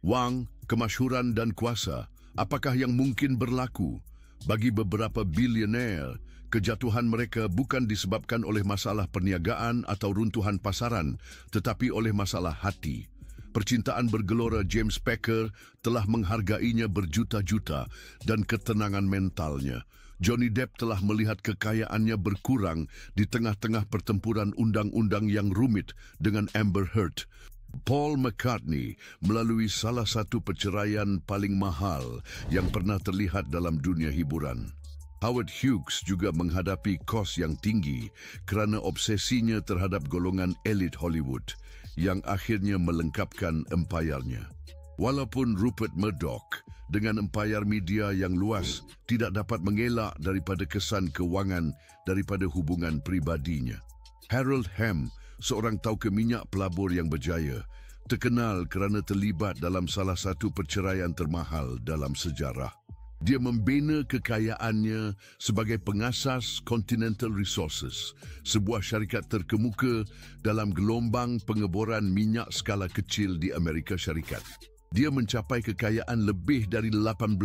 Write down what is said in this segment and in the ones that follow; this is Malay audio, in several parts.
Wang, kemasyhuran dan kuasa, apakah yang mungkin berlaku? Bagi beberapa bilioner, kejatuhan mereka bukan disebabkan oleh masalah perniagaan atau runtuhan pasaran, tetapi oleh masalah hati. Percintaan bergelora James Packer telah menghargainya berjuta-juta dan ketenangan mentalnya. Johnny Depp telah melihat kekayaannya berkurang di tengah-tengah pertempuran undang-undang yang rumit dengan Amber Heard. Paul McCartney melalui salah satu perceraian paling mahal yang pernah terlihat dalam dunia hiburan. Howard Hughes juga menghadapi kos yang tinggi kerana obsesinya terhadap golongan elit Hollywood yang akhirnya melengkapkan empayarnya. Walaupun Rupert Murdoch dengan empayar media yang luas tidak dapat mengelak daripada kesan kewangan daripada hubungan pribadinya. Harold Hamm, seorang tauke minyak pelabur yang berjaya, terkenal kerana terlibat dalam salah satu perceraian termahal dalam sejarah. Dia membina kekayaannya sebagai pengasas Continental Resources, sebuah syarikat terkemuka dalam gelombang pengeboran minyak skala kecil di Amerika Syarikat. Dia mencapai kekayaan lebih dari $18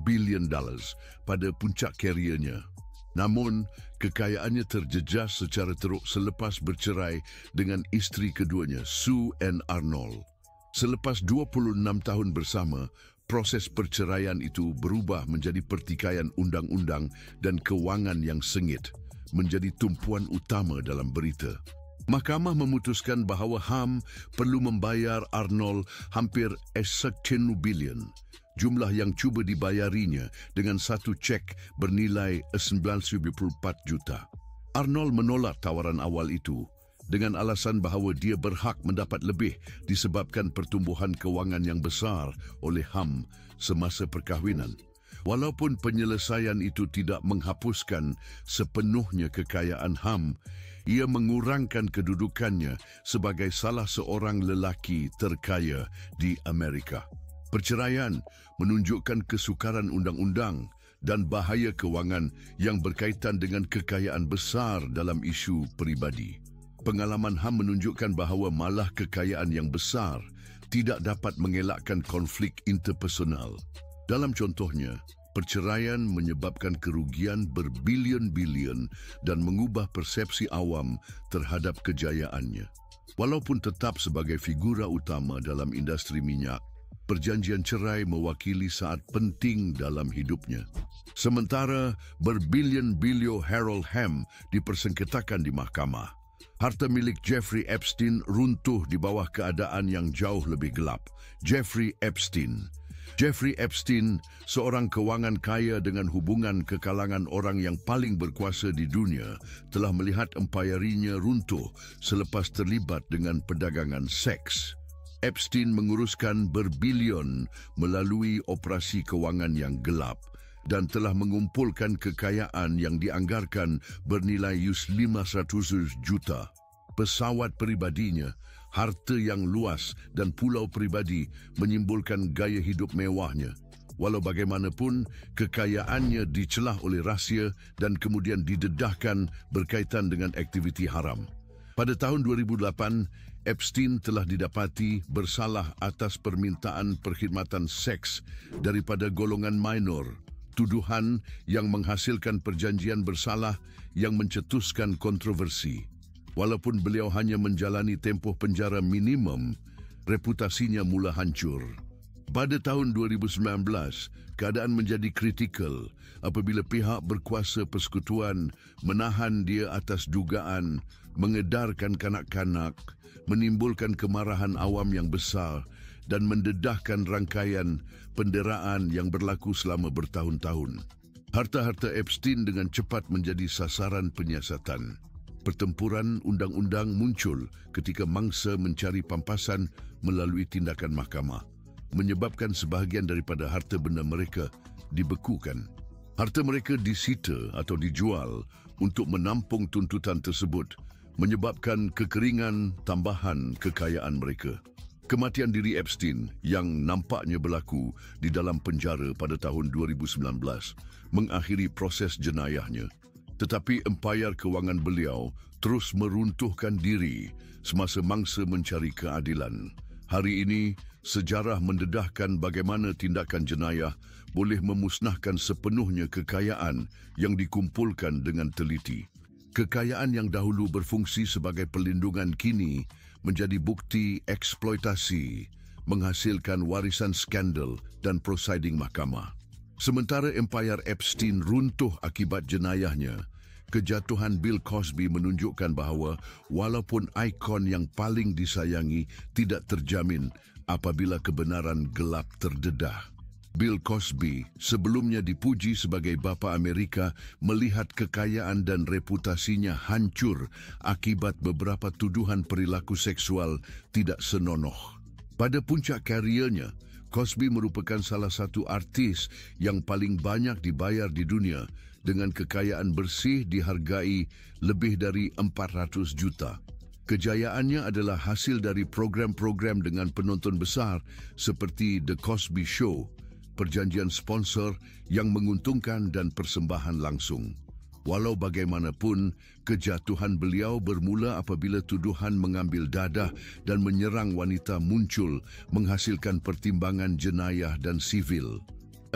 bilion pada puncak kariernya. Namun, kekayaannya terjejas secara teruk selepas bercerai dengan isteri keduanya, Sue Ann Arnold. Selepas 26 tahun bersama, proses perceraian itu berubah menjadi pertikaian undang-undang dan kewangan yang sengit, menjadi tumpuan utama dalam berita. Mahkamah memutuskan bahawa Hamm perlu membayar Arnold hampir $10 bilion, jumlah yang cuba dibayarinya dengan satu cek bernilai $19.4 juta. Arnold menolak tawaran awal itu dengan alasan bahawa dia berhak mendapat lebih disebabkan pertumbuhan kewangan yang besar oleh Hamm semasa perkahwinan. Walaupun penyelesaian itu tidak menghapuskan sepenuhnya kekayaan Hamm, ia mengurangkan kedudukannya sebagai salah seorang lelaki terkaya di Amerika. Perceraian menunjukkan kesukaran undang-undang dan bahaya kewangan yang berkaitan dengan kekayaan besar dalam isu peribadi. Pengalaman Hamm menunjukkan bahawa malah kekayaan yang besar tidak dapat mengelakkan konflik interpersonal. Dalam contohnya, perceraian menyebabkan kerugian berbilion-bilion dan mengubah persepsi awam terhadap kejayaannya. Walaupun tetap sebagai figura utama dalam industri minyak, perjanjian cerai mewakili saat penting dalam hidupnya. Sementara berbilion-bilion Harold Hamm dipersengketakan di mahkamah. Harta milik Jeffrey Epstein runtuh di bawah keadaan yang jauh lebih gelap. Jeffrey Epstein, seorang kewangan kaya dengan hubungan ke kalangan orang yang paling berkuasa di dunia, telah melihat empayarinya runtuh selepas terlibat dengan perdagangan seks. Epstein menguruskan berbilion melalui operasi kewangan yang gelap dan telah mengumpulkan kekayaan yang dianggarkan bernilai $500 juta. Pesawat peribadinya, harta yang luas dan pulau peribadi menyimbolkan gaya hidup mewahnya. Walau bagaimanapun, kekayaannya dicelah oleh rahsia dan kemudian didedahkan berkaitan dengan aktiviti haram. Pada tahun 2008, Epstein telah didapati bersalah atas permintaan perkhidmatan seks daripada golongan minor, tuduhan yang menghasilkan perjanjian bersalah yang mencetuskan kontroversi. Walaupun beliau hanya menjalani tempoh penjara minimum, reputasinya mula hancur. Pada tahun 2019, keadaan menjadi kritikal apabila pihak berkuasa persekutuan menahan dia atas dugaan mengedarkan kanak-kanak, menimbulkan kemarahan awam yang besar dan mendedahkan rangkaian penderaan yang berlaku selama bertahun-tahun. Harta-harta Epstein dengan cepat menjadi sasaran penyiasatan. Pertempuran undang-undang muncul ketika mangsa mencari pampasan melalui tindakan mahkamah, menyebabkan sebahagian daripada harta benda mereka dibekukan. Harta mereka disita atau dijual untuk menampung tuntutan tersebut, menyebabkan kekeringan tambahan kekayaan mereka. Kematian diri Epstein yang nampaknya berlaku di dalam penjara pada tahun 2019 mengakhiri proses jenayahnya. Tetapi empayar kewangan beliau terus meruntuhkan diri semasa mangsa mencari keadilan. Hari ini, Sejarah mendedahkan bagaimana tindakan jenayah boleh memusnahkan sepenuhnya kekayaan yang dikumpulkan dengan teliti. Kekayaan yang dahulu berfungsi sebagai pelindungan kini menjadi bukti eksploitasi, menghasilkan warisan skandal dan prosiding mahkamah. Sementara empayar Epstein runtuh akibat jenayahnya, kejatuhan Bill Cosby menunjukkan bahawa walaupun ikon yang paling disayangi tidak terjamin apabila kebenaran gelap terdedah. Bill Cosby, sebelumnya dipuji sebagai bapa Amerika, melihat kekayaan dan reputasinya hancur akibat beberapa tuduhan perilaku seksual tidak senonoh. Pada puncak kariernya, Cosby merupakan salah satu artis yang paling banyak dibayar di dunia dengan kekayaan bersih dihargai lebih dari 400 juta. Kejayaannya adalah hasil dari program-program dengan penonton besar seperti The Cosby Show, perjanjian sponsor yang menguntungkan dan persembahan langsung. Walau bagaimanapun, kejatuhan beliau bermula apabila tuduhan mengambil dadah dan menyerang wanita muncul, menghasilkan pertimbangan jenayah dan sivil.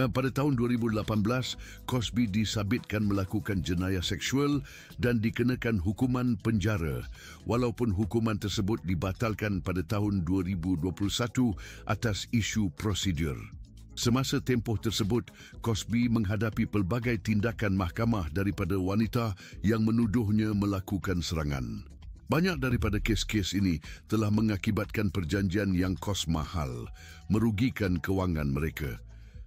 Pada tahun 2018, Cosby disabitkan melakukan jenayah seksual dan dikenakan hukuman penjara, walaupun hukuman tersebut dibatalkan pada tahun 2021 atas isu prosedur. Semasa tempoh tersebut, Cosby menghadapi pelbagai tindakan mahkamah daripada wanita yang menuduhnya melakukan serangan. Banyak daripada kes-kes ini telah mengakibatkan perjanjian yang kos mahal, merugikan kewangan mereka.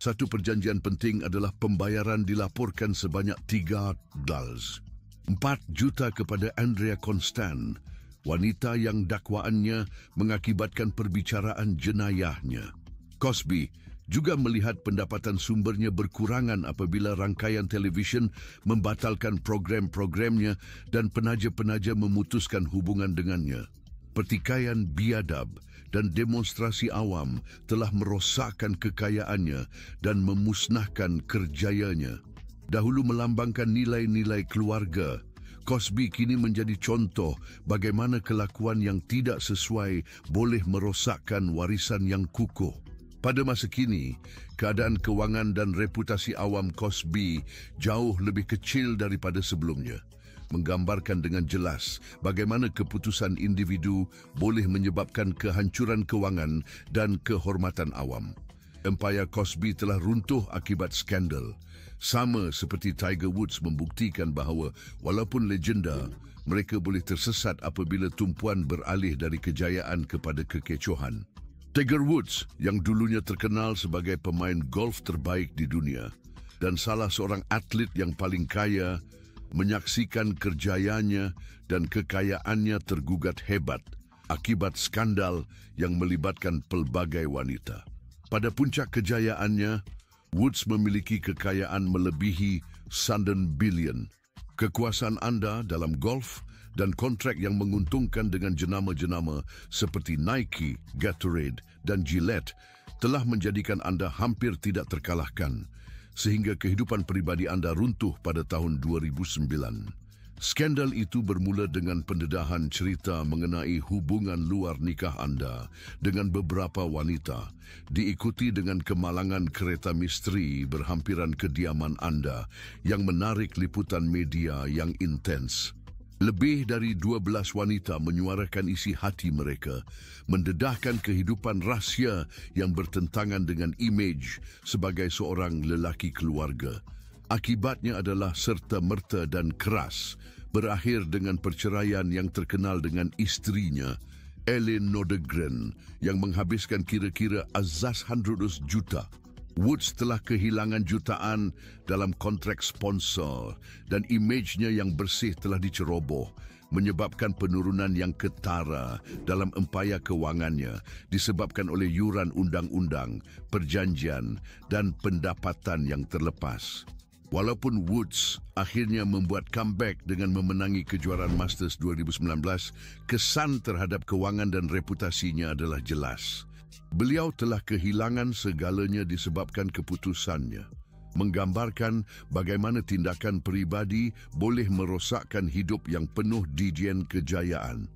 Satu perjanjian penting adalah pembayaran dilaporkan sebanyak $3. 4 juta kepada Andrea Constant, wanita yang dakwaannya mengakibatkan perbicaraan jenayahnya. Cosby juga melihat pendapatan sumbernya berkurangan apabila rangkaian televisyen membatalkan program-programnya dan penaja-penaja memutuskan hubungan dengannya. Pertikaian biadab dan demonstrasi awam telah merosakkan kekayaannya dan memusnahkan kerjayanya. Dahulu melambangkan nilai-nilai keluarga, Cosby kini menjadi contoh bagaimana kelakuan yang tidak sesuai boleh merosakkan warisan yang kukuh. Pada masa kini, keadaan kewangan dan reputasi awam Cosby jauh lebih kecil daripada sebelumnya, menggambarkan dengan jelas bagaimana keputusan individu boleh menyebabkan kehancuran kewangan dan kehormatan awam. Empayar Cosby telah runtuh akibat skandal. Sama seperti Tiger Woods membuktikan bahawa walaupun legenda, mereka boleh tersesat apabila tumpuan beralih dari kejayaan kepada kekecohan. Tiger Woods, yang dulunya terkenal sebagai pemain golf terbaik di dunia dan salah seorang atlet yang paling kaya, menyaksikan kerjayanya dan kekayaannya tergugat hebat akibat skandal yang melibatkan pelbagai wanita. Pada puncak kejayaannya, Woods memiliki kekayaan melebihi $1 billion. Kekuasaan anda dalam golf dan kontrak yang menguntungkan dengan jenama-jenama seperti Nike, Gatorade dan Gillette telah menjadikan anda hampir tidak terkalahkan sehingga kehidupan peribadi anda runtuh pada tahun 2009. Skandal itu bermula dengan pendedahan cerita mengenai hubungan luar nikah anda dengan beberapa wanita, diikuti dengan kemalangan kereta misteri berhampiran kediaman anda yang menarik liputan media yang intens. Lebih dari 12 wanita menyuarakan isi hati mereka, mendedahkan kehidupan rahsia yang bertentangan dengan imej sebagai seorang lelaki keluarga. Akibatnya adalah serta-merta dan keras, berakhir dengan perceraian yang terkenal dengan isterinya, Ellen Nordegren, yang menghabiskan kira-kira azas 100 juta. Woods telah kehilangan jutaan dalam kontrak sponsor dan imejnya yang bersih telah diceroboh, menyebabkan penurunan yang ketara dalam empayar kewangannya disebabkan oleh yuran undang-undang, perjanjian dan pendapatan yang terlepas. Walaupun Woods akhirnya membuat comeback dengan memenangi kejuaraan Masters 2019, kesan terhadap kewangan dan reputasinya adalah jelas. Beliau telah kehilangan segalanya disebabkan keputusannya, menggambarkan bagaimana tindakan peribadi boleh merosakkan hidup yang penuh didian kejayaan.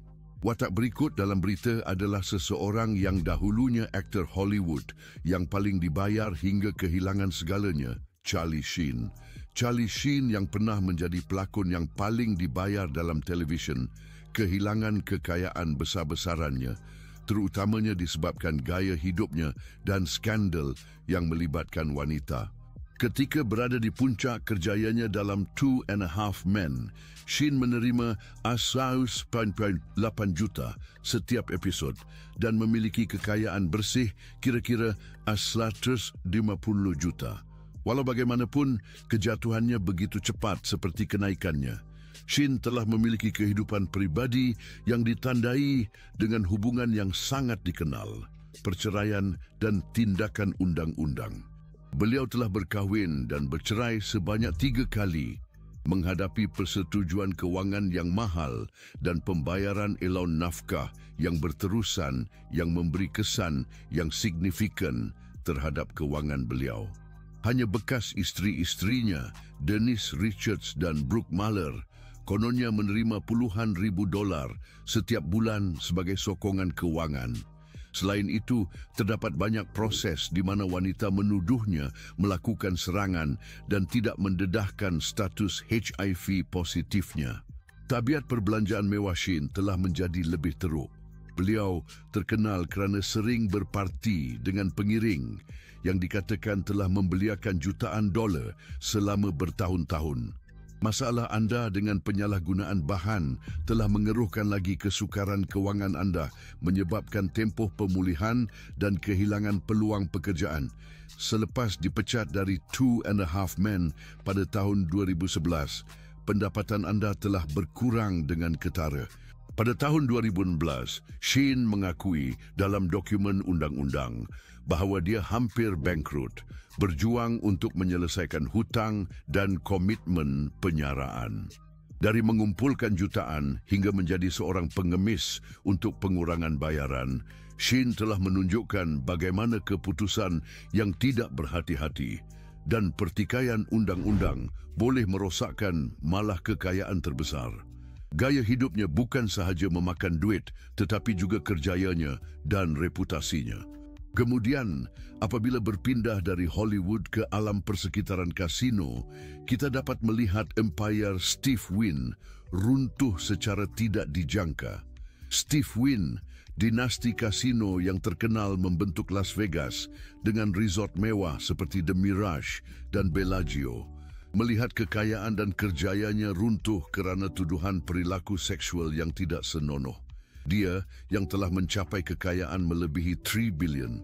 Watak berikut dalam berita adalah seseorang yang dahulunya aktor Hollywood yang paling dibayar hingga kehilangan segalanya, Charlie Sheen. Charlie Sheen yang pernah menjadi pelakon yang paling dibayar dalam televisyen, kehilangan kekayaan besar-besarannya, terutamanya disebabkan gaya hidupnya dan skandal yang melibatkan wanita. Ketika berada di puncak kerjayanya dalam 2.5 Men, Sheen menerima $108 juta setiap episod dan memiliki kekayaan bersih kira-kira $150 juta. Walau bagaimanapun, kejatuhannya begitu cepat seperti kenaikannya. Sheen telah memiliki kehidupan peribadi yang ditandai dengan hubungan yang sangat dikenal, perceraian dan tindakan undang-undang. Beliau telah berkahwin dan bercerai sebanyak 3 kali, menghadapi persetujuan kewangan yang mahal dan pembayaran elaun nafkah yang berterusan yang memberi kesan yang signifikan terhadap kewangan beliau. Hanya bekas isteri-isterinya, Denise Richards dan Brooke Mahler, kononnya menerima puluhan ribu dolar setiap bulan sebagai sokongan kewangan. Selain itu, terdapat banyak proses di mana wanita menuduhnya melakukan serangan dan tidak mendedahkan status HIV positifnya. Tabiat perbelanjaan mewah Sheen telah menjadi lebih teruk. Beliau terkenal kerana sering berparti dengan pengiring yang dikatakan telah membeliakan jutaan dolar selama bertahun-tahun. Masalah anda dengan penyalahgunaan bahan telah mengeruhkan lagi kesukaran kewangan anda, menyebabkan tempoh pemulihan dan kehilangan peluang pekerjaan. Selepas dipecat dari 2.5 Men pada tahun 2011, pendapatan anda telah berkurang dengan ketara. Pada tahun 2016, Sheen mengakui dalam dokumen undang-undang bahawa dia hampir bangkrut, berjuang untuk menyelesaikan hutang dan komitmen penyaraan. Dari mengumpulkan jutaan hingga menjadi seorang pengemis untuk pengurangan bayaran, Sheen telah menunjukkan bagaimana keputusan yang tidak berhati-hati dan pertikaian undang-undang boleh merosakkan malah kekayaan terbesar. Gaya hidupnya bukan sahaja memakan duit, tetapi juga kerjayanya dan reputasinya. Kemudian, apabila berpindah dari Hollywood ke alam persekitaran kasino, kita dapat melihat empayar Steve Wynn runtuh secara tidak dijangka. Steve Wynn, dinasti kasino yang terkenal membentuk Las Vegas dengan resort mewah seperti The Mirage dan Bellagio, melihat kekayaan dan kerjayanya runtuh kerana tuduhan perilaku seksual yang tidak senonoh. Dia yang telah mencapai kekayaan melebihi 3 bilion,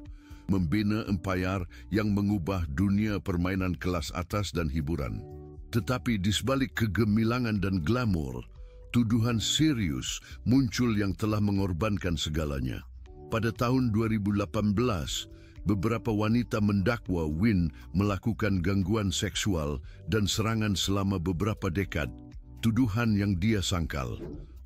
membina empayar yang mengubah dunia permainan kelas atas dan hiburan. Tetapi di sebalik kegemilangan dan glamor, tuduhan serius muncul yang telah mengorbankan segalanya. Pada tahun 2018, beberapa wanita mendakwa Wynn melakukan gangguan seksual dan serangan selama beberapa dekad. Tuduhan yang dia sangkal.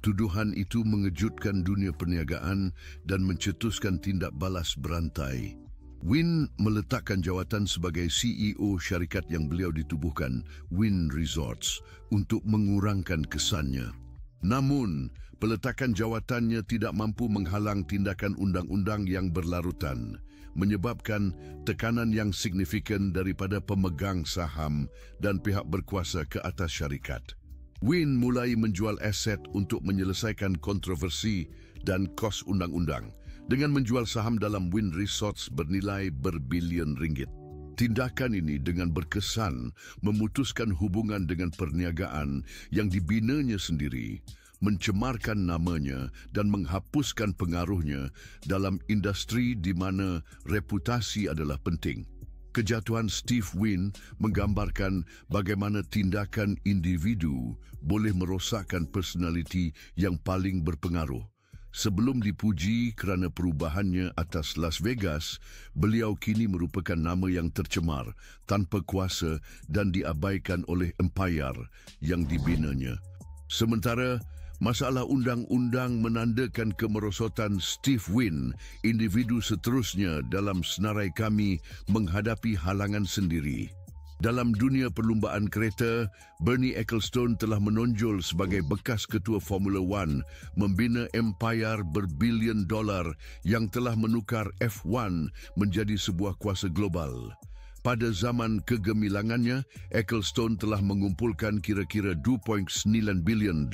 Tuduhan itu mengejutkan dunia perniagaan dan mencetuskan tindak balas berantai. Wynn meletakkan jawatan sebagai CEO syarikat yang beliau ditubuhkan, Wynn Resorts, untuk mengurangkan kesannya. Namun, peletakan jawatannya tidak mampu menghalang tindakan undang-undang yang berlarutan, menyebabkan tekanan yang signifikan daripada pemegang saham dan pihak berkuasa ke atas syarikat. Wynn mulai menjual aset untuk menyelesaikan kontroversi dan kos undang-undang dengan menjual saham dalam Wynn Resorts bernilai berbilion ringgit. Tindakan ini dengan berkesan memutuskan hubungan dengan perniagaan yang dibinanya sendiri, mencemarkan namanya dan menghapuskan pengaruhnya dalam industri di mana reputasi adalah penting. Kejatuhan Steve Wynn menggambarkan bagaimana tindakan individu boleh merosakkan personaliti yang paling berpengaruh. Sebelum dipuji kerana perubahannya atas Las Vegas, beliau kini merupakan nama yang tercemar, tanpa kuasa dan diabaikan oleh empayar yang dibinanya. Sementara, masalah undang-undang menandakan kemerosotan Steve Wynn, individu seterusnya dalam senarai kami menghadapi halangan sendiri. Dalam dunia perlumbaan kereta, Bernie Ecclestone telah menonjol sebagai bekas ketua Formula One, membina empayar berbilion dolar yang telah menukar F1 menjadi sebuah kuasa global. Pada zaman kegemilangannya, Ecclestone telah mengumpulkan kira-kira 2.9 bilion,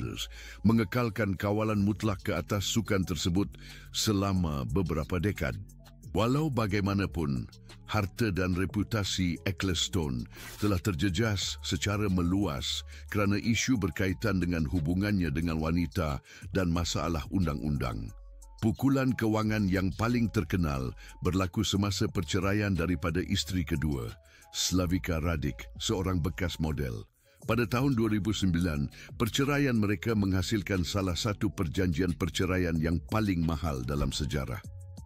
mengekalkan kawalan mutlak ke atas sukan tersebut selama beberapa dekad. Walau bagaimanapun, harta dan reputasi Ecclestone telah terjejas secara meluas kerana isu berkaitan dengan hubungannya dengan wanita dan masalah undang-undang. Pukulan kewangan yang paling terkenal berlaku semasa perceraian daripada isteri kedua, Slavica Radic, seorang bekas model. Pada tahun 2009, perceraian mereka menghasilkan salah satu perjanjian perceraian yang paling mahal dalam sejarah.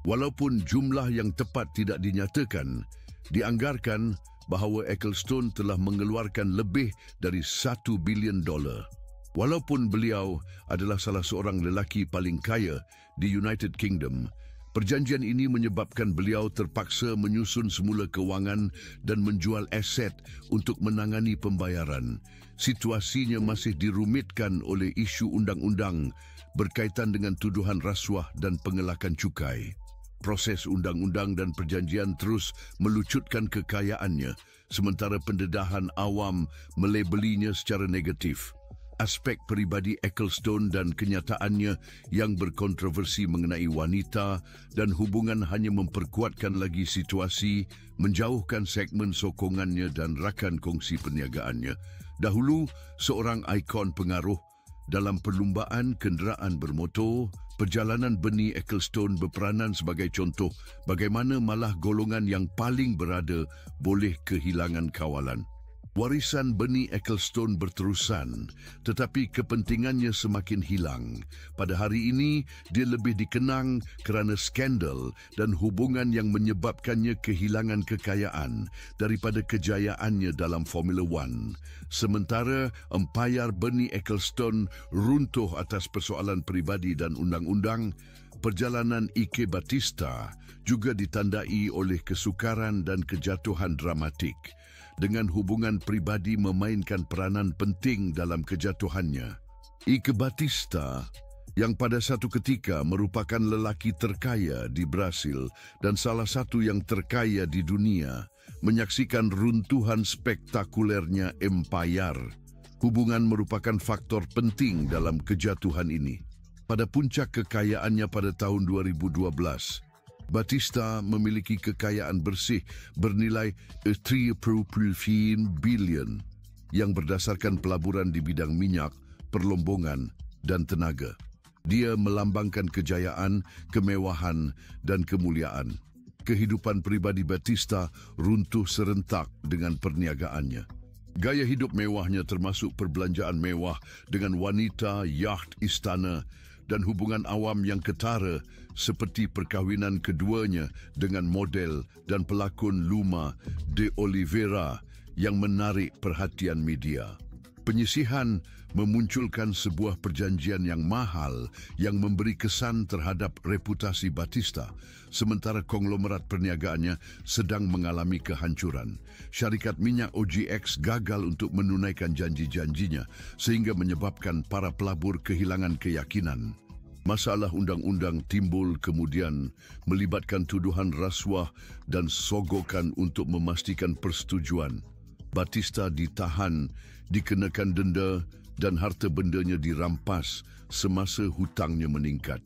Walaupun jumlah yang tepat tidak dinyatakan, dianggarkan bahawa Ecclestone telah mengeluarkan lebih dari $1 bilion. Walaupun beliau adalah salah seorang lelaki paling kaya di United Kingdom, perjanjian ini menyebabkan beliau terpaksa menyusun semula kewangan dan menjual aset untuk menangani pembayaran. Situasinya masih dirumitkan oleh isu undang-undang berkaitan dengan tuduhan rasuah dan pengelakan cukai. Proses undang-undang dan perjanjian terus melucutkan kekayaannya, sementara pendedahan awam melabelinya secara negatif. Aspek peribadi Ecclestone dan kenyataannya yang berkontroversi mengenai wanita dan hubungan hanya memperkuatkan lagi situasi, menjauhkan segmen sokongannya dan rakan kongsi perniagaannya. Dahulu seorang ikon pengaruh dalam perlumbaan kenderaan bermotor, perjalanan Bernie Ecclestone berperanan sebagai contoh bagaimana malah golongan yang paling berada boleh kehilangan kawalan. Warisan Bernie Ecclestone berterusan, tetapi kepentingannya semakin hilang. Pada hari ini, dia lebih dikenang kerana skandal dan hubungan yang menyebabkannya kehilangan kekayaan daripada kejayaannya dalam Formula One. Sementara empayar Bernie Ecclestone runtuh atas persoalan peribadi dan undang-undang, perjalanan Ike Batista juga ditandai oleh kesukaran dan kejatuhan dramatik, dengan hubungan peribadi memainkan peranan penting dalam kejatuhannya. Ike Batista, yang pada satu ketika merupakan lelaki terkaya di Brasil dan salah satu yang terkaya di dunia, menyaksikan runtuhan spektakulernya empayar. Hubungan merupakan faktor penting dalam kejatuhan ini. Pada puncak kekayaannya pada tahun 2012, Batista memiliki kekayaan bersih bernilai 3.5 bilion yang berdasarkan pelaburan di bidang minyak, perlombongan dan tenaga. Dia melambangkan kejayaan, kemewahan dan kemuliaan. Kehidupan pribadi Batista runtuh serentak dengan perniagaannya. Gaya hidup mewahnya termasuk perbelanjaan mewah dengan wanita, yacht istana dan hubungan awam yang ketara seperti perkahwinan keduanya dengan model dan pelakon Luma de Oliveira yang menarik perhatian media. Penyisihan memunculkan sebuah perjanjian yang mahal yang memberi kesan terhadap reputasi Batista, sementara konglomerat perniagaannya sedang mengalami kehancuran. Syarikat minyak OGX gagal untuk menunaikan janji-janjinya sehingga menyebabkan para pelabur kehilangan keyakinan. Masalah undang-undang timbul kemudian melibatkan tuduhan rasuah dan sogokan untuk memastikan persetujuan. Batista ditahan, dikenakan denda dan harta bendanya dirampas semasa hutangnya meningkat.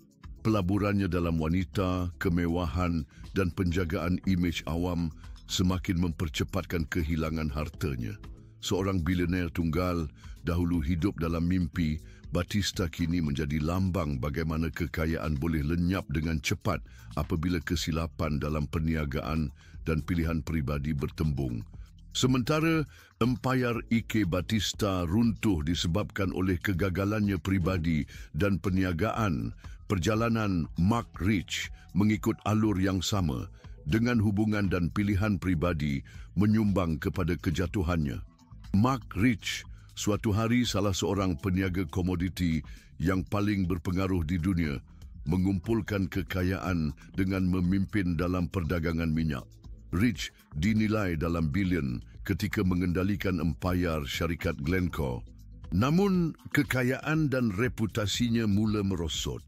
Pelaburannya dalam wanita, kemewahan dan penjagaan imej awam semakin mempercepatkan kehilangan hartanya. Seorang bilioner tunggal, dahulu hidup dalam mimpi, Batista kini menjadi lambang bagaimana kekayaan boleh lenyap dengan cepat apabila kesilapan dalam perniagaan dan pilihan peribadi bertembung. Sementara empayar Ike Batista runtuh disebabkan oleh kegagalannya peribadi dan perniagaan, perjalanan Mark Rich mengikut alur yang sama dengan hubungan dan pilihan peribadi menyumbang kepada kejatuhannya. Mark Rich, suatu hari salah seorang peniaga komoditi yang paling berpengaruh di dunia, mengumpulkan kekayaan dengan memimpin dalam perdagangan minyak. Rich dinilai dalam bilion ketika mengendalikan empayar syarikat Glencore. Namun, kekayaan dan reputasinya mula merosot.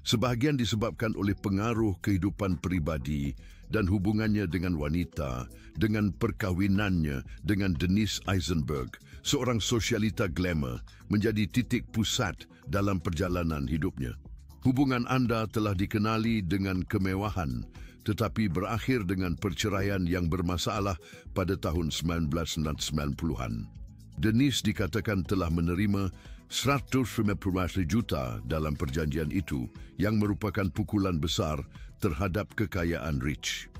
Sebahagian disebabkan oleh pengaruh kehidupan peribadi dan hubungannya dengan wanita, dengan perkahwinannya dengan Denise Eisenberg, seorang sosialita glamour, menjadi titik pusat dalam perjalanan hidupnya. Hubungan anda telah dikenali dengan kemewahan, tetapi berakhir dengan perceraian yang bermasalah pada tahun 1990-an. Denise dikatakan telah menerima 150 juta dalam perjanjian itu yang merupakan pukulan besar terhadap kekayaan Rich.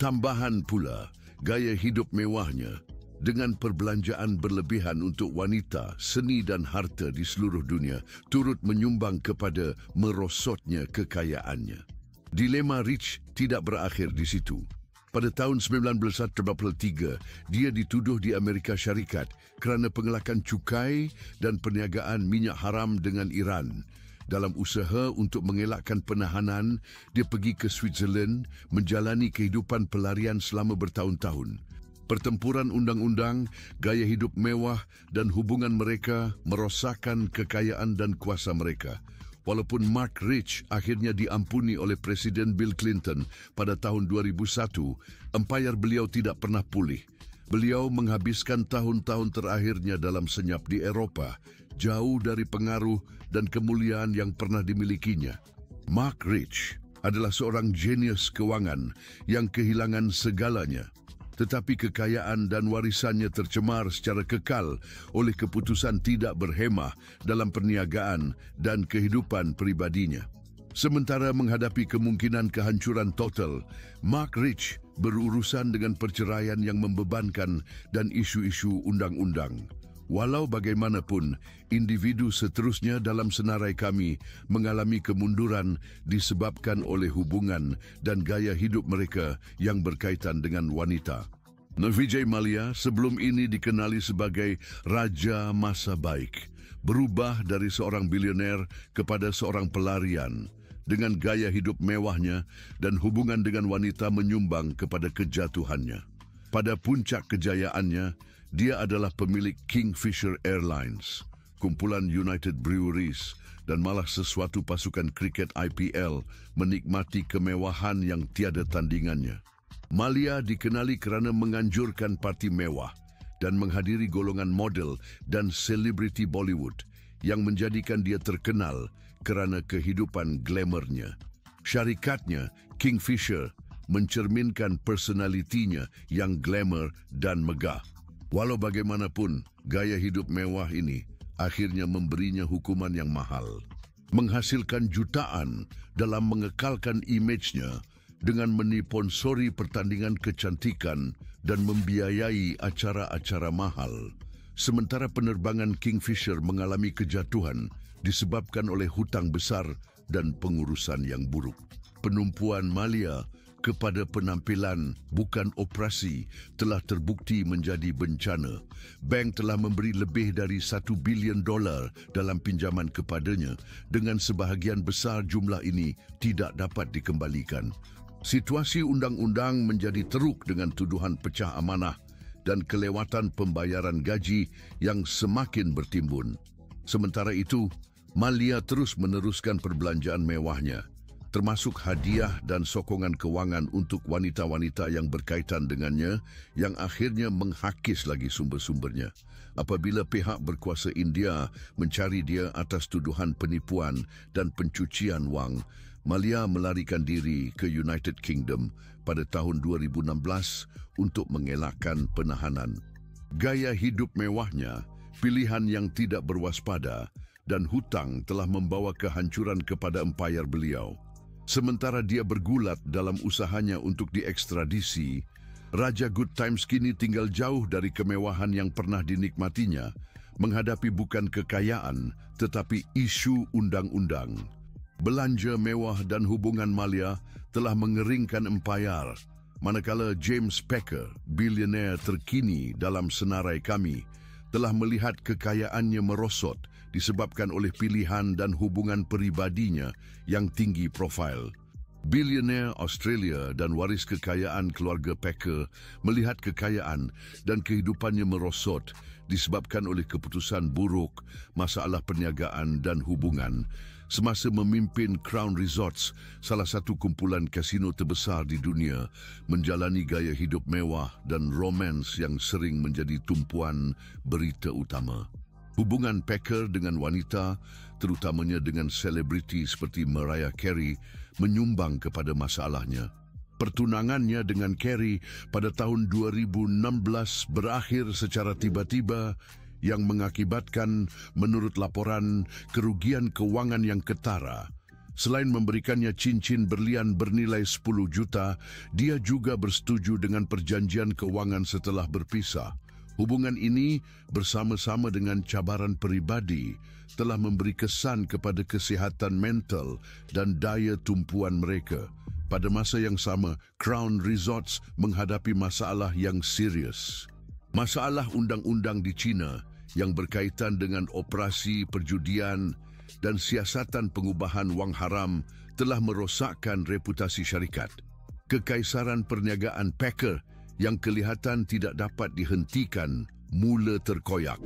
Tambahan pula, gaya hidup mewahnya dengan perbelanjaan berlebihan untuk wanita, seni dan harta di seluruh dunia turut menyumbang kepada merosotnya kekayaannya. Dilema Rich tidak berakhir di situ. Pada tahun 1943, dia dituduh di Amerika Syarikat kerana pengelakan cukai dan perniagaan minyak haram dengan Iran. Dalam usaha untuk mengelakkan penahanan, dia pergi ke Switzerland menjalani kehidupan pelarian selama bertahun-tahun. Pertempuran undang-undang, gaya hidup mewah dan hubungan mereka merosakkan kekayaan dan kuasa mereka. Walaupun Mark Rich akhirnya diampuni oleh Presiden Bill Clinton pada tahun 2001, empayar beliau tidak pernah pulih. Beliau menghabiskan tahun-tahun terakhirnya dalam senyap di Eropah, jauh dari pengaruh dan kemuliaan yang pernah dimilikinya. Mark Rich adalah seorang jenius kewangan yang kehilangan segalanya. Tetapi kekayaan dan warisannya tercemar secara kekal oleh keputusan tidak berhemah dalam perniagaan dan kehidupan peribadinya. Sementara menghadapi kemungkinan kehancuran total, Mark Rich berurusan dengan perceraian yang membebankan dan isu-isu undang-undang. Walau bagaimanapun, individu seterusnya dalam senarai kami mengalami kemunduran disebabkan oleh hubungan dan gaya hidup mereka yang berkaitan dengan wanita. Vijay Mallya sebelum ini dikenali sebagai Raja Masa Baik, berubah dari seorang bilioner kepada seorang pelarian. Dengan gaya hidup mewahnya dan hubungan dengan wanita menyumbang kepada kejatuhannya. Pada puncak kejayaannya, dia adalah pemilik Kingfisher Airlines, kumpulan United Breweries dan malah sesuatu pasukan kriket IPL menikmati kemewahan yang tiada tandingannya. Mallya dikenali kerana menganjurkan parti mewah dan menghadiri golongan model dan selebriti Bollywood yang menjadikan dia terkenal kerana kehidupan glamournya. Syarikatnya, Kingfisher, mencerminkan personalitinya yang glamour dan megah. Walau bagaimanapun, gaya hidup mewah ini akhirnya memberinya hukuman yang mahal. Menghasilkan jutaan dalam mengekalkan imejnya dengan menisponsori pertandingan kecantikan dan membiayai acara-acara mahal. Sementara penerbangan Kingfisher mengalami kejatuhan disebabkan oleh hutang besar dan pengurusan yang buruk. Penumpuan Mallya kepada penampilan bukan operasi telah terbukti menjadi bencana. Bank telah memberi lebih dari $1 bilion dalam pinjaman kepadanya dengan sebahagian besar jumlah ini tidak dapat dikembalikan. Situasi undang-undang menjadi teruk dengan tuduhan pecah amanah dan kelewatan pembayaran gaji yang semakin bertimbun. Sementara itu, Mallya terus meneruskan perbelanjaan mewahnya, termasuk hadiah dan sokongan kewangan untuk wanita-wanita yang berkaitan dengannya yang akhirnya menghakis lagi sumber-sumbernya. Apabila pihak berkuasa India mencari dia atas tuduhan penipuan dan pencucian wang, Mallya melarikan diri ke United Kingdom pada tahun 2016 untuk mengelakkan penahanan. Gaya hidup mewahnya, pilihan yang tidak berwaspada dan hutang telah membawa kehancuran kepada empayar beliau. Sementara dia bergulat dalam usahanya untuk diekstradisi, Raja Good Times kini tinggal jauh dari kemewahan yang pernah dinikmatinya, menghadapi bukan kekayaan tetapi isu undang-undang. Belanja mewah dan hubungan Mallya telah mengeringkan empayar, manakala James Packer, bilioner terkini dalam senarai kami, telah melihat kekayaannya merosot disebabkan oleh pilihan dan hubungan peribadinya yang tinggi profil. Bilioner Australia dan waris kekayaan keluarga Packer melihat kekayaan dan kehidupannya merosot disebabkan oleh keputusan buruk, masalah perniagaan dan hubungan semasa memimpin Crown Resorts, salah satu kumpulan kasino terbesar di dunia, menjalani gaya hidup mewah dan romans yang sering menjadi tumpuan berita utama. Hubungan Packer dengan wanita, terutamanya dengan selebriti seperti Mariah Carey, menyumbang kepada masalahnya. Pertunangannya dengan Carey pada tahun 2016 berakhir secara tiba-tiba yang mengakibatkan, menurut laporan, kerugian kewangan yang ketara. Selain memberikannya cincin berlian bernilai 10 juta, dia juga bersetuju dengan perjanjian kewangan setelah berpisah. Hubungan ini bersama-sama dengan cabaran peribadi telah memberi kesan kepada kesihatan mental dan daya tumpuan mereka. Pada masa yang sama, Crown Resorts menghadapi masalah yang serius. Masalah undang-undang di China yang berkaitan dengan operasi perjudian dan siasatan pengubahan wang haram telah merosakkan reputasi syarikat. Kekaisaran perniagaan Packer yang kelihatan tidak dapat dihentikan mula terkoyak.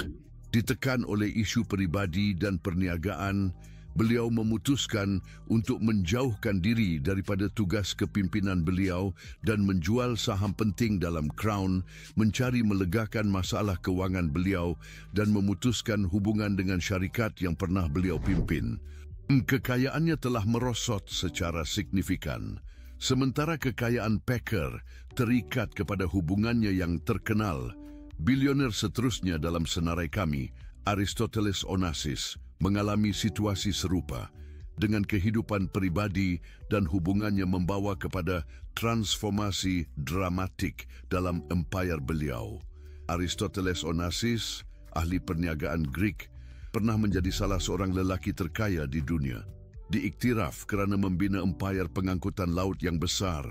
Ditekan oleh isu peribadi dan perniagaan, beliau memutuskan untuk menjauhkan diri daripada tugas kepimpinan beliau dan menjual saham penting dalam Crown, mencari melegakan masalah kewangan beliau dan memutuskan hubungan dengan syarikat yang pernah beliau pimpin. Kekayaannya telah merosot secara signifikan. Sementara kekayaan Packer terikat kepada hubungannya yang terkenal, bilioner seterusnya dalam senarai kami, Aristoteles Onassis, mengalami situasi serupa dengan kehidupan peribadi dan hubungannya membawa kepada transformasi dramatik dalam empayar beliau. Aristoteles Onassis, ahli perniagaan Greek, pernah menjadi salah seorang lelaki terkaya di dunia. Diiktiraf kerana membina empayar pengangkutan laut yang besar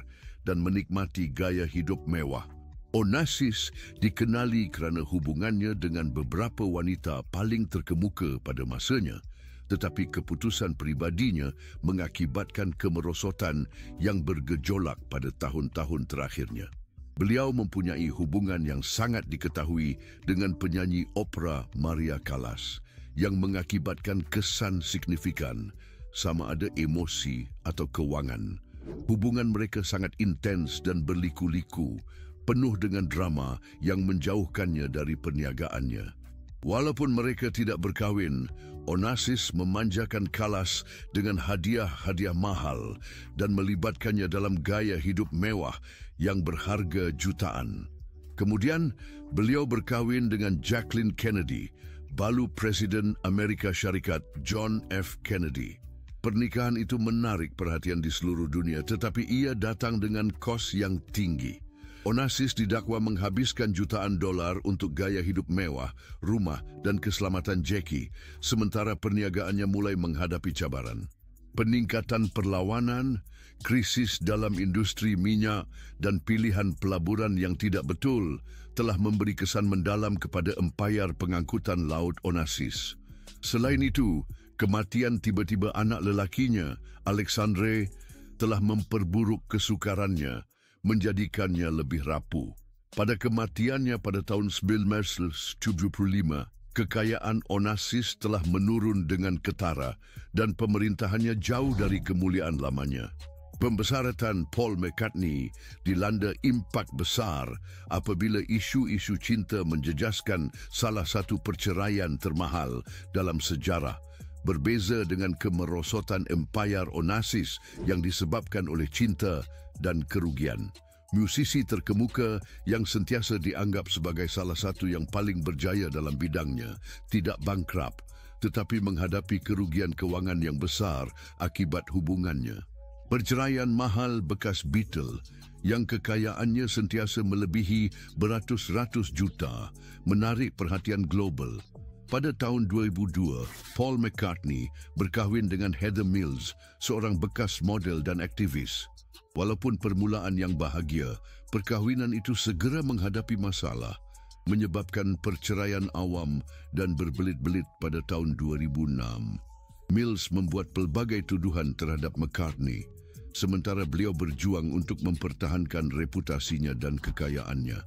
dan menikmati gaya hidup mewah. Onassis dikenali kerana hubungannya dengan beberapa wanita paling terkemuka pada masanya, tetapi keputusan peribadinya mengakibatkan kemerosotan yang bergejolak pada tahun-tahun terakhirnya. Beliau mempunyai hubungan yang sangat diketahui dengan penyanyi opera Maria Callas yang mengakibatkan kesan signifikan, sama ada emosi atau kewangan. Hubungan mereka sangat intens dan berliku-liku, penuh dengan drama yang menjauhkannya dari perniagaannya. Walaupun mereka tidak berkahwin, Onassis memanjakan Callas dengan hadiah-hadiah mahal dan melibatkannya dalam gaya hidup mewah yang berharga jutaan. Kemudian, beliau berkahwin dengan Jacqueline Kennedy, balu Presiden Amerika Syarikat John F. Kennedy. Pernikahan itu menarik perhatian di seluruh dunia, tetapi ia datang dengan kos yang tinggi. Onassis didakwa menghabiskan jutaan dolar untuk gaya hidup mewah, rumah dan keselamatan Jackie, sementara perniagaannya mulai menghadapi cabaran. Peningkatan perlawanan, krisis dalam industri minyak dan pilihan pelaburan yang tidak betul telah memberi kesan mendalam kepada empayar pengangkutan laut Onassis. Selain itu, kematian tiba-tiba anak lelakinya, Alexandre, telah memperburuk kesukarannya, menjadikannya lebih rapuh. Pada kematiannya pada tahun 1975, kekayaan Onassis telah menurun dengan ketara dan pemerintahannya jauh dari kemuliaan lamanya. Pembesaratan Paul McCartney dilanda impak besar apabila isu-isu cinta menjejaskan salah satu perceraian termahal dalam sejarah, berbeza dengan kemerosotan empayar Onassis yang disebabkan oleh cinta dan kerugian. Musisi terkemuka yang sentiasa dianggap sebagai salah satu yang paling berjaya dalam bidangnya tidak bangkrut, tetapi menghadapi kerugian kewangan yang besar akibat hubungannya. Perceraian mahal bekas Beatle yang kekayaannya sentiasa melebihi beratus-ratus juta menarik perhatian global. Pada tahun 2002, Paul McCartney berkahwin dengan Heather Mills, seorang bekas model dan aktivis. Walaupun permulaan yang bahagia, perkahwinan itu segera menghadapi masalah, menyebabkan perceraian awam dan berbelit-belit pada tahun 2006. Mills membuat pelbagai tuduhan terhadap McCartney. sementara beliau berjuang untuk mempertahankan reputasinya dan kekayaannya.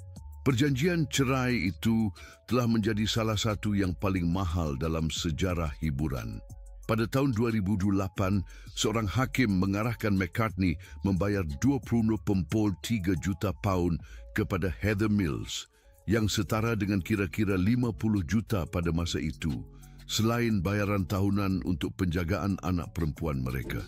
Perjanjian cerai itu telah menjadi salah satu yang paling mahal dalam sejarah hiburan. Pada tahun 2008, seorang hakim mengarahkan McCartney membayar 20.3 juta pound kepada Heather Mills, yang setara dengan kira-kira 50 juta pada masa itu, selain bayaran tahunan untuk penjagaan anak perempuan mereka.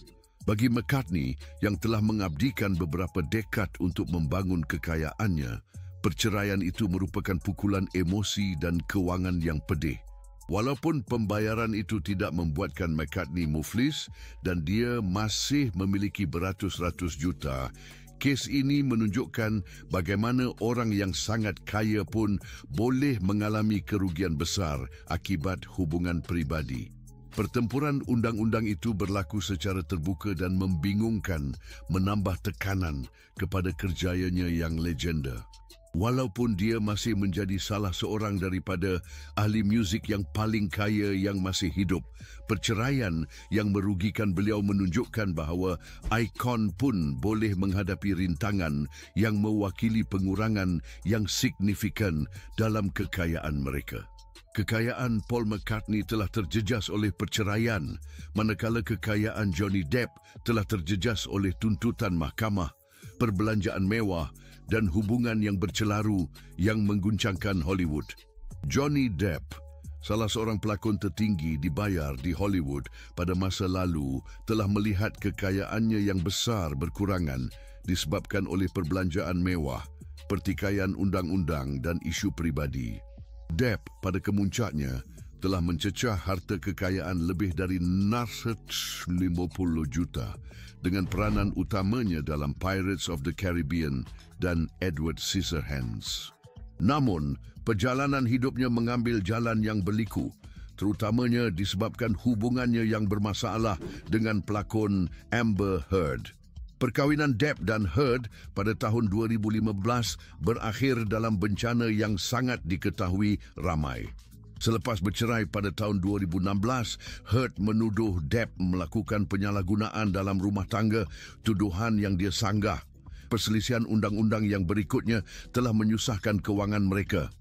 Bagi McCartney yang telah mengabdikan beberapa dekad untuk membangun kekayaannya, perceraian itu merupakan pukulan emosi dan kewangan yang pedih. Walaupun pembayaran itu tidak membuatkan McCartney muflis dan dia masih memiliki beratus-ratus juta, kes ini menunjukkan bagaimana orang yang sangat kaya pun boleh mengalami kerugian besar akibat hubungan peribadi. Pertempuran undang-undang itu berlaku secara terbuka dan membingungkan, menambah tekanan kepada kerjayanya yang legenda. Walaupun dia masih menjadi salah seorang daripada ahli muzik yang paling kaya yang masih hidup, perceraian yang merugikan beliau menunjukkan bahawa ikon pun boleh menghadapi rintangan yang mewakili pengurangan yang signifikan dalam kekayaan mereka. Kekayaan Paul McCartney telah terjejas oleh perceraian, manakala kekayaan Johnny Depp telah terjejas oleh tuntutan mahkamah, perbelanjaan mewah dan hubungan yang bercelaru yang mengguncangkan Hollywood. Johnny Depp, salah seorang pelakon tertinggi dibayar di Hollywood pada masa lalu, telah melihat kekayaannya yang besar berkurangan disebabkan oleh perbelanjaan mewah, pertikaian undang-undang dan isu peribadi. Depp pada kemuncaknya telah mencecah harta kekayaan lebih dari 450 juta dengan peranan utamanya dalam Pirates of the Caribbean dan Edward Scissorhands. Namun, perjalanan hidupnya mengambil jalan yang berliku, terutamanya disebabkan hubungannya yang bermasalah dengan pelakon Amber Heard. Perkahwinan Depp dan Heard pada tahun 2015 berakhir dalam bencana yang sangat diketahui ramai. Selepas bercerai pada tahun 2016, Heard menuduh Depp melakukan penyalahgunaan dalam rumah tangga, tuduhan yang dia sanggah. Perselisihan undang-undang yang berikutnya telah menyusahkan kewangan mereka.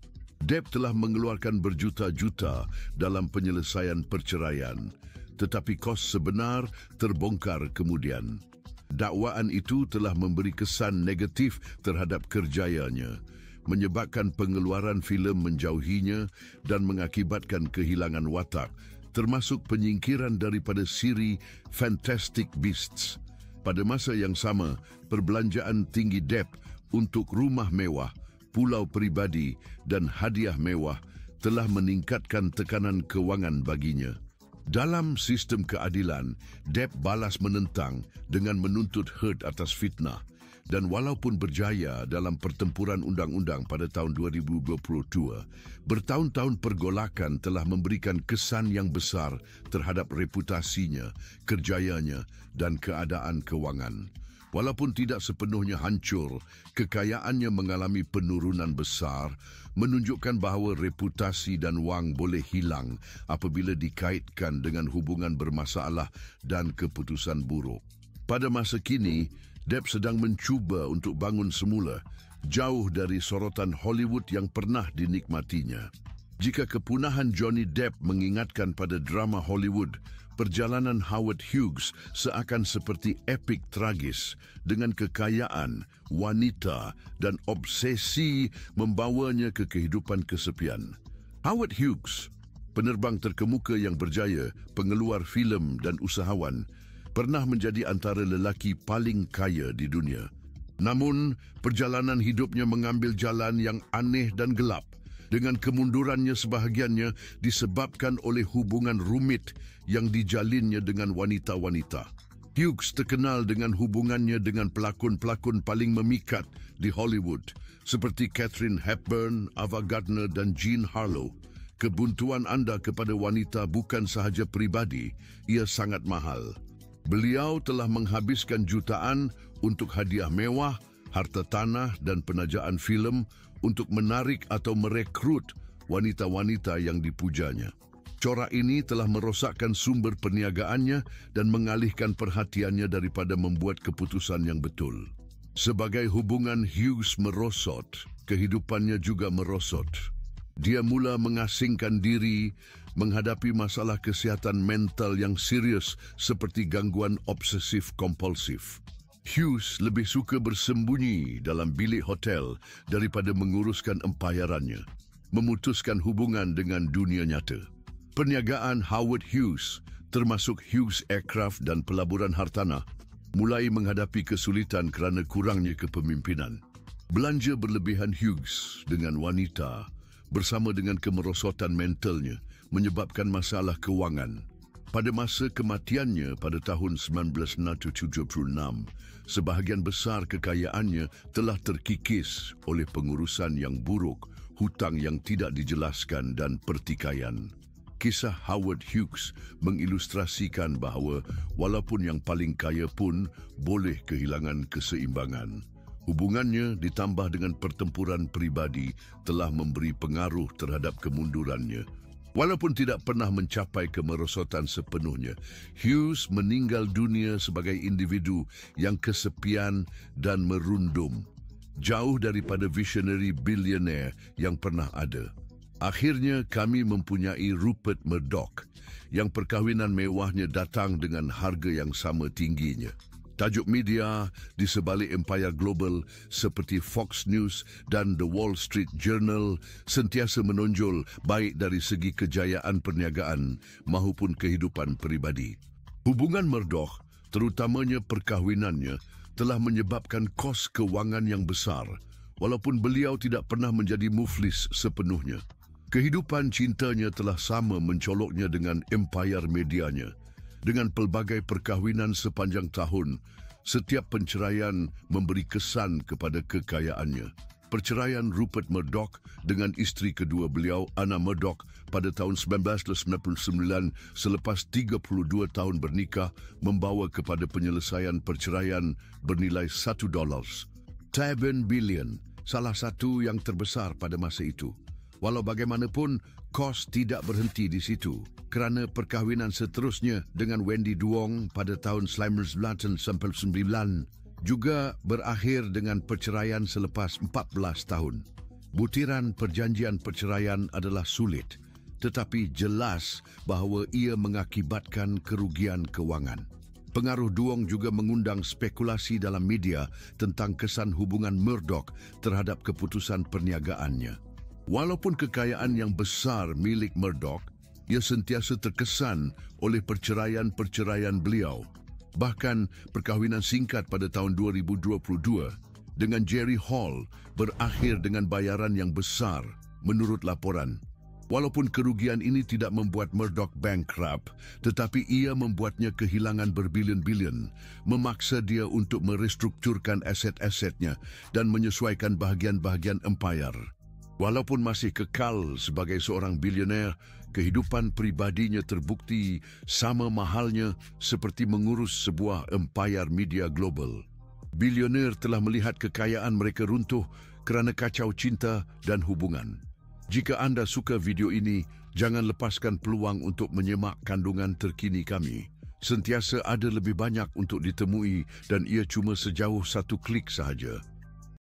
Depp telah mengeluarkan berjuta-juta dalam penyelesaian perceraian, tetapi kos sebenar terbongkar kemudian. Dakwaan itu telah memberi kesan negatif terhadap kerjayanya, menyebabkan pengeluaran filem menjauhinya dan mengakibatkan kehilangan watak, termasuk penyingkiran daripada siri Fantastic Beasts. Pada masa yang sama, perbelanjaan tinggi Depp untuk rumah mewah, pulau peribadi dan hadiah mewah telah meningkatkan tekanan kewangan baginya. Dalam sistem keadilan, Depp balas menentang dengan menuntut Heard atas fitnah. Dan walaupun berjaya dalam pertempuran undang-undang pada tahun 2022, bertahun-tahun pergolakan telah memberikan kesan yang besar terhadap reputasinya, kerjayanya dan keadaan kewangan. Walaupun tidak sepenuhnya hancur, kekayaannya mengalami penurunan besar, menunjukkan bahawa reputasi dan wang boleh hilang apabila dikaitkan dengan hubungan bermasalah dan keputusan buruk. Pada masa kini, Depp sedang mencuba untuk bangun semula, jauh dari sorotan Hollywood yang pernah dinikmatinya. Jika kepunahan Johnny Depp mengingatkan pada drama Hollywood, perjalanan Howard Hughes seakan seperti epik tragis dengan kekayaan, wanita dan obsesi membawanya ke kehidupan kesepian. Howard Hughes, penerbang terkemuka yang berjaya, pengeluar filem dan usahawan, pernah menjadi antara lelaki paling kaya di dunia. Namun, perjalanan hidupnya mengambil jalan yang aneh dan gelap, dengan kemundurannya sebahagiannya disebabkan oleh hubungan rumit yang dijalinnya dengan wanita-wanita. Hughes terkenal dengan hubungannya dengan pelakon-pelakon paling memikat di Hollywood, seperti Katharine Hepburn, Ava Gardner dan Jean Harlow. Kebuntuan anda kepada wanita bukan sahaja pribadi, ia sangat mahal. Beliau telah menghabiskan jutaan untuk hadiah mewah, harta tanah dan penajaan filem untuk menarik atau merekrut wanita-wanita yang dipujanya. Corak ini telah merosakkan sumber perniagaannya dan mengalihkan perhatiannya daripada membuat keputusan yang betul. Sebagai hubungan Hughes merosot, kehidupannya juga merosot. Dia mula mengasingkan diri, menghadapi masalah kesihatan mental yang serius seperti gangguan obsesif-kompulsif. Hughes lebih suka bersembunyi dalam bilik hotel daripada menguruskan empayarannya, memutuskan hubungan dengan dunia nyata. Perniagaan Howard Hughes, termasuk Hughes Aircraft dan pelaburan hartanah, mulai menghadapi kesulitan kerana kurangnya kepemimpinan. Belanja berlebihan Hughes dengan wanita bersama dengan kemerosotan mentalnya menyebabkan masalah kewangan. Pada masa kematiannya pada tahun 1976, sebahagian besar kekayaannya telah terkikis oleh pengurusan yang buruk, hutang yang tidak dijelaskan dan pertikaian. Kisah Howard Hughes mengilustrasikan bahawa walaupun yang paling kaya pun boleh kehilangan keseimbangan. Hubungannya ditambah dengan pertempuran peribadi telah memberi pengaruh terhadap kemundurannya. Walaupun tidak pernah mencapai kemerosotan sepenuhnya, Hughes meninggal dunia sebagai individu yang kesepian dan merundum, jauh daripada visionary billionaire yang pernah ada. Akhirnya kami mempunyai Rupert Murdoch yang perkahwinan mewahnya datang dengan harga yang sama tingginya. Tajuk media di sebalik empayar global seperti Fox News dan The Wall Street Journal sentiasa menonjol baik dari segi kejayaan perniagaan maupun kehidupan peribadi. Hubungan Murdoch, terutamanya perkahwinannya, telah menyebabkan kos kewangan yang besar walaupun beliau tidak pernah menjadi muflis sepenuhnya. Kehidupan cintanya telah sama mencoloknya dengan empayar medianya. Dengan pelbagai perkahwinan sepanjang tahun, setiap penceraian memberi kesan kepada kekayaannya. Perceraian Rupert Murdoch dengan isteri kedua beliau, Anna Murdoch, pada tahun 1999 selepas 32 tahun bernikah membawa kepada penyelesaian perceraian bernilai $1. $7 billion, salah satu yang terbesar pada masa itu. Walau bagaimanapun, kos tidak berhenti di situ kerana perkahwinan seterusnya dengan Wendy Duong pada tahun 1999 juga berakhir dengan perceraian selepas 14 tahun. Butiran perjanjian perceraian adalah sulit, tetapi jelas bahawa ia mengakibatkan kerugian kewangan. Pengaruh Duong juga mengundang spekulasi dalam media tentang kesan hubungan Murdoch terhadap keputusan perniagaannya. Walaupun kekayaan yang besar milik Murdoch, ia sentiasa terkesan oleh perceraian-perceraian beliau. Bahkan perkahwinan singkat pada tahun 2022 dengan Jerry Hall berakhir dengan bayaran yang besar menurut laporan. Walaupun kerugian ini tidak membuat Murdoch bankrupt, tetapi ia membuatnya kehilangan berbilion-bilion, memaksa dia untuk merestrukturkan aset-asetnya dan menyesuaikan bahagian-bahagian empayar. Walaupun masih kekal sebagai seorang bilioner, kehidupan pribadinya terbukti sama mahalnya seperti mengurus sebuah empayar media global. Bilioner telah melihat kekayaan mereka runtuh kerana kacau cinta dan hubungan. Jika anda suka video ini, jangan lepaskan peluang untuk menyemak kandungan terkini kami. Sentiasa ada lebih banyak untuk ditemui dan ia cuma sejauh 1 klik sahaja.